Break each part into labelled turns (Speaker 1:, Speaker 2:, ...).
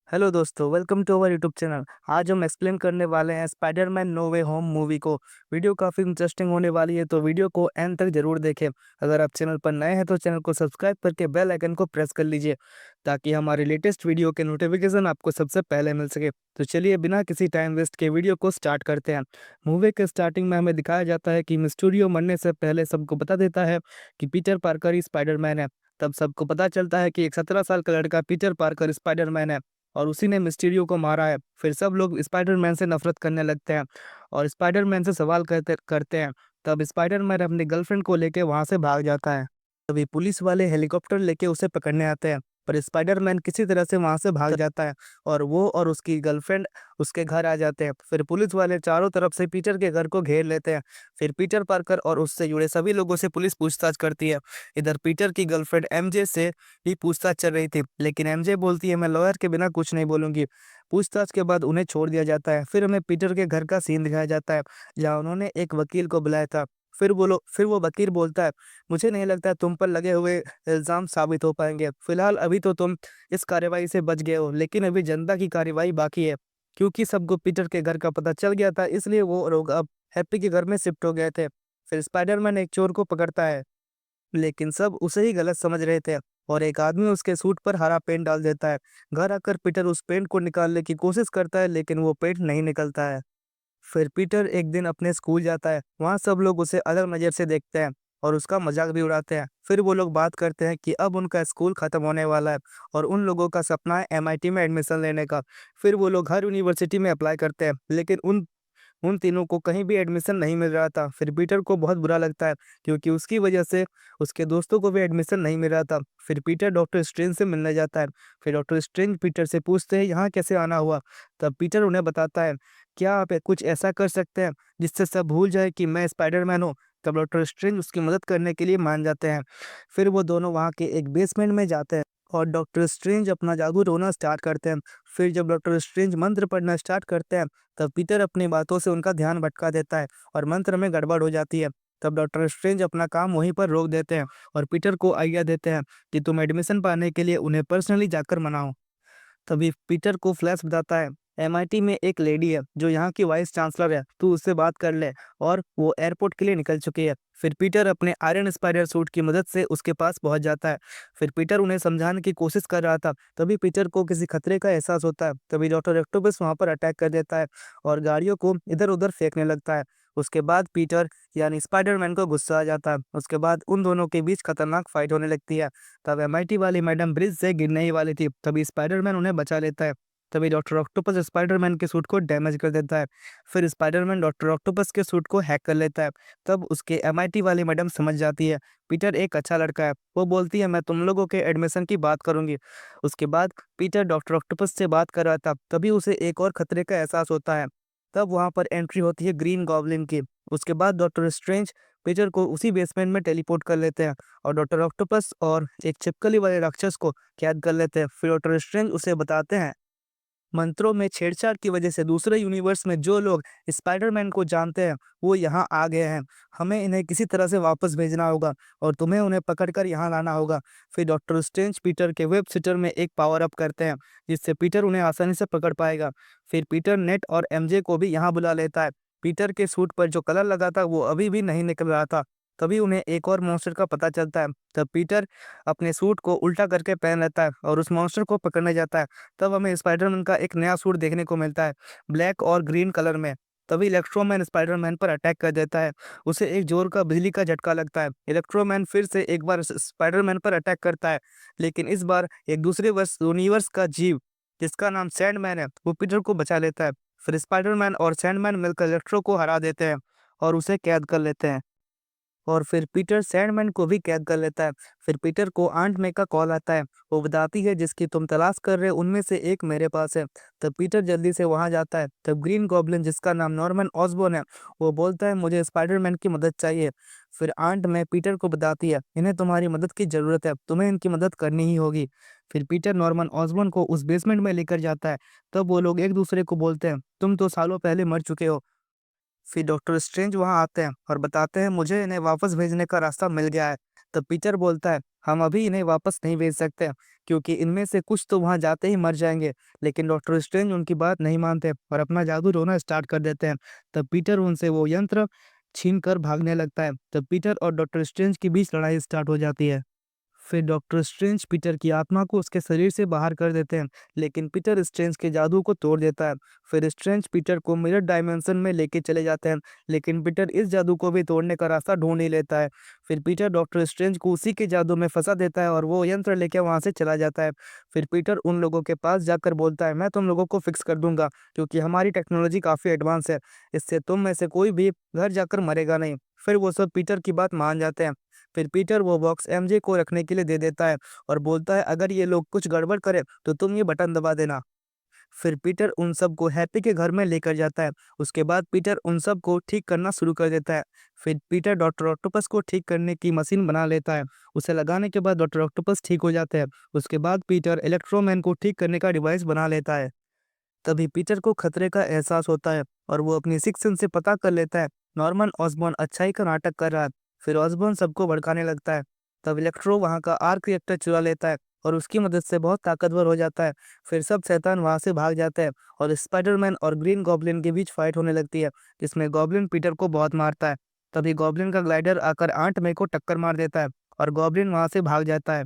Speaker 1: Hello दोस्तों, welcome to our YouTube channel. आज हम एक्सप्लेन करने वाले हैं Spiderman no way home movie को। वीडियो काफ़ी इंटरेस्टिंग होने वाली है, तो वीडियो को एंड तक जरूर देखें। अगर आप चैनल पर नए हैं तो चैनल को सब्सक्राइब करके बेल आइकन को प्रेस कर लीजिए, ताकि हमारे लेटेस्ट वीडियो के नोटिफिकेशन आपको सबसे पहले मिल सके। तो चलिए बिना किसी टाइम वेस्ट के वीडियो को स्टार्ट करते हैं। मूवी के स्टार्टिंग में हमें दिखाया जाता है कि मिस्टीरियो मरने से पहले सबको बता देता है कि पीटर पार्कर ही स्पाइडरमैन है। तब सबको पता चलता है कि एक 17 साल का लड़का पीटर पार्कर स्पाइडरमैन है और उसी ने मिस्टीरियो को मारा है। फिर सब लोग स्पाइडरमैन से नफरत करने लगते हैं और स्पाइडरमैन से सवाल करते करते हैं। तब स्पाइडरमैन अपनी गर्लफ्रेंड को लेके वहां से भाग जाता है। तभी पुलिस वाले हेलीकॉप्टर लेके उसे पकड़ने आते हैं, पर स्पाइडरमैन किसी तरह से वहां से भाग जाता है और वो और उसकी गर्लफ्रेंड उसके घर आ जाते हैं। फिर पुलिस वाले चारों तरफ से पीटर के घर को घेर लेते हैं। फिर पीटर पार्कर और उससे जुड़े सभी लोगों से पुलिस पूछताछ करती है। इधर पीटर की गर्लफ्रेंड एमजे से भी पूछताछ चल रही थी, लेकिन एमजे बोलती है मैं लॉयर के बिना कुछ नहीं बोलूंगी। पूछताछ के बाद उन्हें छोड़ दिया जाता है। फिर हमें पीटर के घर का सीन दिखाया जाता है, जहाँ उन्होंने एक वकील को बुलाया था। फिर वो वकील बोलता है मुझे नहीं लगता तुम पर लगे हुए इल्जाम साबित हो पाएंगे। फिलहाल अभी तो तुम इस कार्रवाई से बच गए हो, लेकिन अभी जनता की कार्रवाई बाकी है। क्योंकि सबको पीटर के घर का पता चल गया था, इसलिए वो लोग अब हैप्पी के घर में शिफ्ट हो गए थे। फिर स्पाइडरमैन एक चोर को पकड़ता है, लेकिन सब उसे ही गलत समझ रहे थे और एक आदमी उसके सूट पर हरा पेंट डाल देता है। घर आकर पीटर उस पेंट को निकालने की कोशिश करता है, लेकिन वो पेंट नहीं निकलता है। फिर पीटर एक दिन अपने स्कूल जाता है। वहाँ सब लोग उसे अलग नज़र से देखते हैं और उसका मजाक भी उड़ाते हैं। फिर वो लोग बात करते हैं कि अब उनका स्कूल खत्म होने वाला है और उन लोगों का सपना है एमआईटी में एडमिशन लेने का। फिर वो लोग हर यूनिवर्सिटी में अप्लाई करते हैं, लेकिन उन उन तीनों को कहीं भी एडमिशन नहीं मिल रहा था। फिर पीटर को बहुत बुरा लगता है, क्योंकि उसकी वजह से उसके दोस्तों को भी एडमिशन नहीं मिल रहा था। फिर पीटर डॉक्टर स्ट्रेंज से मिलने जाता है। फिर डॉक्टर स्ट्रेंज पीटर से पूछते हैं यहाँ कैसे आना हुआ। तब पीटर उन्हें बताता है क्या आप कुछ ऐसा कर सकते हैं जिससे सब भूल जाए कि मैं स्पाइडरमैन हूँ। तब डॉक्टर स्ट्रेंज उसकी मदद करने के लिए मान जाते हैं। फिर वो दोनों वहाँ के एक बेसमेंट में जाते हैं और डॉक्टर स्ट्रेंज अपना जादू टोना स्टार्ट करते हैं। फिर जब डॉक्टर स्ट्रेंज मंत्र पढ़ना स्टार्ट करते हैं, तब पीटर अपनी बातों से उनका ध्यान भटका देता है और मंत्र में गड़बड़ हो जाती है। तब डॉक्टर स्ट्रेंज अपना काम वहीं पर रोक देते हैं और पीटर को आइडिया देते हैं कि तुम एडमिशन पाने के लिए उन्हें पर्सनली जाकर मनाओ। तभी पीटर को फ्लैश बताता है एमआईटी में एक लेडी है जो यहाँ की वाइस चांसलर है, तू उससे बात कर ले। और वो एयरपोर्ट के लिए निकल चुकी है। फिर पीटर अपने आयरन स्पाइडर सूट की मदद से उसके पास पहुंच जाता है। फिर पीटर उन्हें समझाने की कोशिश कर रहा था, तभी पीटर को किसी खतरे का एहसास होता है। तभी डॉक्टर ऑक्टोपस वहां पर अटैक कर देता है और गाड़ियों को इधर उधर फेंकने लगता है। उसके बाद पीटर यानी स्पाइडरमैन को गुस्सा आ जाता है। उसके बाद उन दोनों के बीच खतरनाक फाइट होने लगती है। तब एमआईटी वाली मैडम ब्रिज से गिरने ही वाली थी, तभी स्पाइडरमैन उन्हें बचा लेता है। तभी डॉक्टर ऑक्टोपस स्पाइडरमैन के सूट को डैमेज कर देता है। फिर स्पाइडरमैन डॉक्टर ऑक्टोपस के सूट को हैक कर लेता है। तब उसके एमआईटी वाली मैडम समझ जाती है पीटर एक अच्छा लड़का है। वो बोलती है मैं तुम लोगों के एडमिशन की बात करूंगी। उसके बाद पीटर डॉक्टर ऑक्टोपस से बात कर रहा था, तभी उसे एक और खतरे का एहसास होता है। तब वहां पर एंट्री होती है ग्रीन गॉब्लिन की। उसके बाद डॉक्टर स्ट्रेंज पीटर को उसी बेसमेंट में टेलीपोर्ट कर लेते हैं और डॉक्टर ऑक्टोपस और एक छिपकली वाले राक्षस को कैद कर लेते हैं। फिर डॉक्टर स्ट्रेंज उसे बताते हैं मंत्रों में छेड़छाड़ की वजह से दूसरे यूनिवर्स में जो लोग स्पाइडरमैन को जानते हैं वो यहाँ आ गए हैं। हमें इन्हें किसी तरह से वापस भेजना होगा और तुम्हें उन्हें पकड़कर यहाँ लाना होगा। फिर डॉक्टर स्ट्रेंज पीटर के वेब सिटर में एक पावर अप करते हैं, जिससे पीटर उन्हें आसानी से पकड़ पाएगा। फिर पीटर नेट और एमजे को भी यहाँ बुला लेता है। पीटर के सूट पर जो कलर लगा था वो अभी भी नहीं निकल रहा था। तभी उन्हें एक और मॉन्स्टर का पता चलता है। तब पीटर अपने सूट को उल्टा करके पहन लेता है और उस मॉन्स्टर को पकड़ने जाता है। तब हमें स्पाइडरमैन का एक नया सूट देखने को मिलता है, ब्लैक और ग्रीन कलर में। तभी इलेक्ट्रोमैन स्पाइडरमैन पर अटैक कर देता है। उसे एक जोर का बिजली का झटका लगता है। इलेक्ट्रोमैन फिर से एक बार स्पाइडरमैन पर अटैक करता है, लेकिन इस बार एक दूसरे वर्ष यूनिवर्स का जीव जिसका नाम सैंडमैन है वो पीटर को बचा लेता है। फिर स्पाइडरमैन और सैंडमैन मिलकर इलेक्ट्रो को हरा देते हैं और उसे कैद कर लेते हैं। और फिर पीटर सैंडमैन को भी कैद कर लेता है। फिर पीटर को आंट मे का कॉल आता है। वो बताती है जिसकी तुम तलाश कर रहे हो उनमें से एक मेरे पास है। तब पीटर जल्दी से वहां जाता है। तब ग्रीन गॉब्लिन जिसका नाम नॉर्मन ऑसबोर्न है वो बोलता है मुझे स्पाइडरमैन की मदद चाहिए। फिर आंट मे पीटर को बताती है इन्हें तुम्हारी मदद की जरूरत है, तुम्हें इनकी मदद करनी ही होगी। फिर पीटर नॉर्मन ऑसबोर्न को उस बेसमेंट में लेकर जाता है। तब वो लोग एक दूसरे को बोलते हैं तुम तो सालों पहले मर चुके हो। फिर डॉक्टर स्ट्रेंज वहां आते हैं और बताते हैं मुझे इन्हें वापस भेजने का रास्ता मिल गया है। तब पीटर बोलता है, हम अभी इन्हें वापस नहीं भेज सकते क्योंकि इनमें से कुछ तो वहां जाते ही मर जाएंगे। लेकिन डॉक्टर स्ट्रेंज उनकी बात नहीं मानते और अपना जादू टोना स्टार्ट कर देते हैं। तब पीटर उनसे वो यंत्र छीन कर भागने लगता है। तब पीटर और डॉक्टर स्ट्रेंज के बीच लड़ाई स्टार्ट हो जाती है। फिर डॉक्टर स्ट्रेंज पीटर की आत्मा को उसके शरीर से बाहर कर देते हैं, लेकिन पीटर स्ट्रेंज के जादू को तोड़ देता है। फिर स्ट्रेंज पीटर को मिरर डायमेंशन में लेके चले जाते हैं, लेकिन पीटर इस जादू को भी तोड़ने का रास्ता ढूंढ ही लेता है। फिर पीटर डॉक्टर स्ट्रेंज को उसी के जादू में फंसा देता है और वो यंत्र लेके वहां से चला जाता है। फिर पीटर उन लोगों के पास जाकर बोलता है, मैं तुम लोगों को फिक्स कर दूंगा क्योंकि हमारी टेक्नोलॉजी काफी एडवांस है, इससे तुम में से कोई भी घर जाकर मरेगा नहीं। फिर वो सब पीटर की बात मान जाते हैं। फिर पीटर वो बॉक्स एमजे को रखने के लिए दे देता है और बोलता है, अगर ये लोग कुछ गड़बड़ करे तो तुम ये बटन दबा देना। फिर पीटर उन सब को हैप्पी के घर में लेकर जाता है। उसके बाद पीटर उन सब को ठीक करना शुरू कर देता है। फिर पीटर डॉक्टर ऑक्टोपस को ठीक करने की मशीन बना लेता है। उसे लगाने के बाद डॉक्टर ऑक्टोपस ठीक हो जाते हैं। उसके बाद पीटर इलेक्ट्रोमैन को ठीक करने का डिवाइस बना लेता है। तभी पीटर को खतरे का एहसास होता है और वो अपनी सिक्स सेंस से पता कर लेता है नॉर्मन ऑसबॉर्न अच्छाई का नाटक कर रहा है। फिर ऑसबॉर्न सबको भड़काने लगता है। तब इलेक्ट्रो वहाँ का आर्क रिएक्टर चुरा लेता है और उसकी मदद से बहुत ताकतवर हो जाता है। फिर सब शैतान वहाँ से भाग जाते हैं और स्पाइडरमैन और ग्रीन गॉब्लिन के बीच फाइट होने लगती है, जिसमें गॉब्लिन पीटर को बहुत मारता है। तभी गॉब्लिन का ग्लाइडर आकर आंट मे को टक्कर मार देता है और गॉब्लिन वहाँ से भाग जाता है।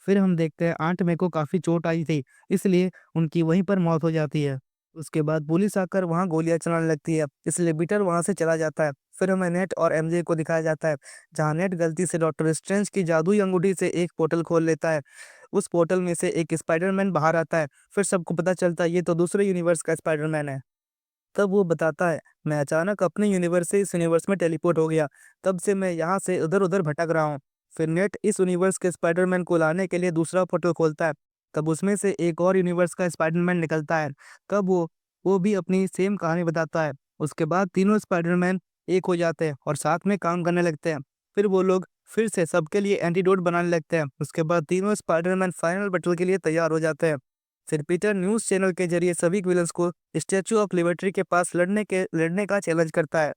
Speaker 1: फिर हम देखते हैं आंट मे को काफ़ी चोट आई थी, इसलिए उनकी वहीं पर मौत हो जाती है। उसके बाद पुलिस आकर वहाँ गोलियां चलाने लगती है, इसलिए पीटर वहाँ से चला जाता है। फिर हमें नेट और एमजे को दिखाया जाता है, जहाँ नेट गलती से डॉक्टर स्ट्रेंज की जादुई अंगूठी से एक पोर्टल खोल लेता है। उस पोर्टल में से एक स्पाइडरमैन बाहर आता है। फिर सबको पता चलता है ये तो दूसरे यूनिवर्स का स्पाइडरमैन है। तब वो बताता है, मैं अचानक अपने यूनिवर्स से इस यूनिवर्स में टेलीपोर्ट हो गया, तब से मैं यहाँ से उधर उधर भटक रहा हूँ। फिर नेट इस यूनिवर्स के स्पाइडरमैन को लाने के लिए दूसरा पोर्टल खोलता है। तब उसमें से एक और यूनिवर्स का स्पाइडरमैन निकलता है। तब वो भी अपनी सेम कहानी बताता है। उसके बाद तीनों स्पाइडरमैन एक हो जाते हैं और साथ में काम करने लगते हैं। फिर वो लोग फिर से सबके लिए एंटीडोट बनाने लगते हैं। उसके बाद तीनों स्पाइडरमैन फाइनल बैटल के लिए तैयार हो जाते हैं। फिर पीटर न्यूज़ चैनल के जरिए सभी विलन्स को स्टैचू ऑफ लिबर्टी के पास लड़ने का चैलेंज करता है।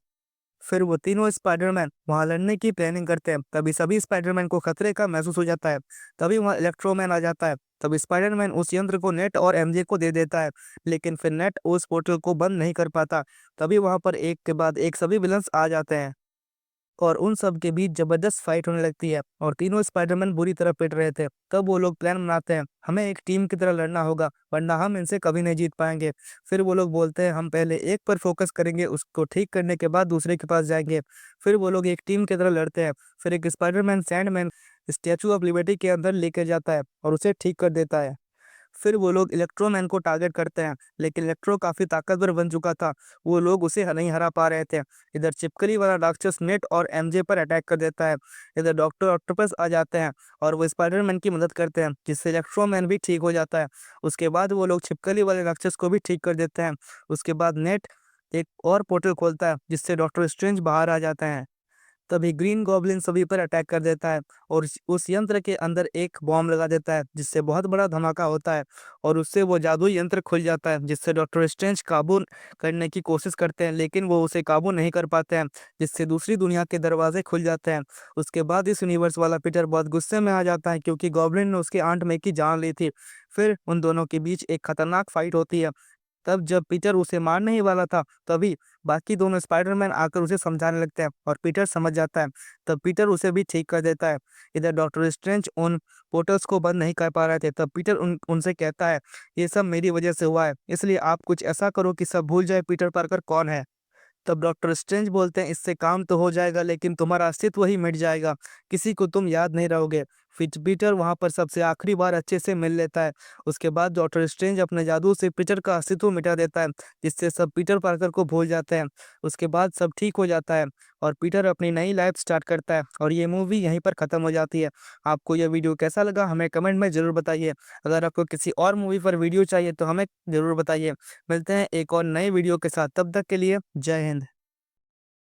Speaker 1: फिर वो तीनों स्पाइडरमैन वहां लड़ने की प्लानिंग करते हैं। तभी सभी स्पाइडरमैन को खतरे का महसूस हो जाता है। तभी वहां इलेक्ट्रोमैन आ जाता है। तब स्पाइडरमैन उस यंत्र को नेट और एमजे को दे देता है, लेकिन फिर नेट उस पोर्टल को बंद नहीं कर पाता। तभी वहां पर एक के बाद एक सभी विलन्स आ जाते हैं और उन सब के बीच जबरदस्त फाइट होने लगती है और तीनों स्पाइडरमैन बुरी तरह पिट रहे थे। तब वो लोग प्लान बनाते हैं, हमें एक टीम की तरह लड़ना होगा वरना हम इनसे कभी नहीं जीत पाएंगे। फिर वो लोग बोलते हैं, हम पहले एक पर फोकस करेंगे, उसको ठीक करने के बाद दूसरे के पास जाएंगे। फिर वो लोग एक टीम की तरह लड़ते हैं। फिर एक Spiderman Sandman statue of liberty के अंदर लेकर जाता है और उसे ठीक कर देता है। फिर वो लोग इलेक्ट्रोमैन को टारगेट करते हैं, लेकिन इलेक्ट्रो काफी ताकतवर बन चुका था, वो लोग उसे नहीं हरा पा रहे थे। इधर चिपकली वाला राक्षस नेट और एमजे पर अटैक कर देता है। इधर डॉक्टर ऑक्टोपस आ जाते हैं और वो स्पाइडरमैन की मदद करते हैं, जिससे इलेक्ट्रोमैन भी ठीक हो जाता है। उसके बाद वो लोग छिपकली वाले राक्षस को भी ठीक कर देते हैं। उसके बाद नेट एक और पोर्टल खोलता है, जिससे डॉक्टर स्ट्रेंज बाहर आ जाते हैं। तभी ग्रीन गॉब्लिन सभी पर अटैक कर देता है और उस यंत्र के अंदर एक बॉम्ब लगा देता है, जिससे बहुत बड़ा धमाका होता है और उससे वो जादुई यंत्र खुल जाता है, जिससे डॉक्टर स्ट्रेंज काबू करने की कोशिश करते हैं, लेकिन वो उसे काबू नहीं कर पाते हैं, जिससे दूसरी दुनिया के दरवाजे खुल जाते हैं। उसके बाद इस यूनिवर्स वाला पीटर बहुत गुस्से में आ जाता है क्योंकि गॉब्लिन ने उसके आंट में की जान ली थी। फिर उन दोनों के बीच एक खतरनाक फाइट होती है। तब जब पीटर उसे मारने ही वाला था, तभी बाकी दोनों स्पाइडरमैन आकर उसे समझाने लगते हैं और पीटर समझ जाता है। तब पीटर उसे भी ठीक कर देता है। इधर डॉक्टर स्ट्रेंज उन पोर्टल्स को बंद नहीं कर पा रहे थे। तब पीटर उनसे कहता है, ये सब मेरी वजह से हुआ है, इसलिए आप कुछ ऐसा करो कि सब भूल जाए पीटर पार्कर कौन है। तब डॉक्टर स्ट्रेंज बोलते हैं, इससे काम तो हो जाएगा, लेकिन तुम्हारा अस्तित्व ही मिट जाएगा, किसी को तुम याद नहीं रहोगे। फिर पीटर वहां पर सबसे आखिरी बार अच्छे से मिल लेता है। उसके बाद डॉक्टर स्ट्रेंज अपने जादू से पीटर का अस्तित्व मिटा देता है, जिससे सब पीटर पार्कर को भूल जाते हैं। उसके बाद सब ठीक हो जाता है और पीटर अपनी नई लाइफ स्टार्ट करता है और ये मूवी यहीं पर ख़त्म हो जाती है। आपको यह वीडियो कैसा लगा हमें कमेंट में ज़रूर बताइए। अगर आपको किसी और मूवी पर वीडियो चाहिए तो हमें ज़रूर बताइए। मिलते हैं एक और नए वीडियो के साथ, तब तक के लिए जय हिंद।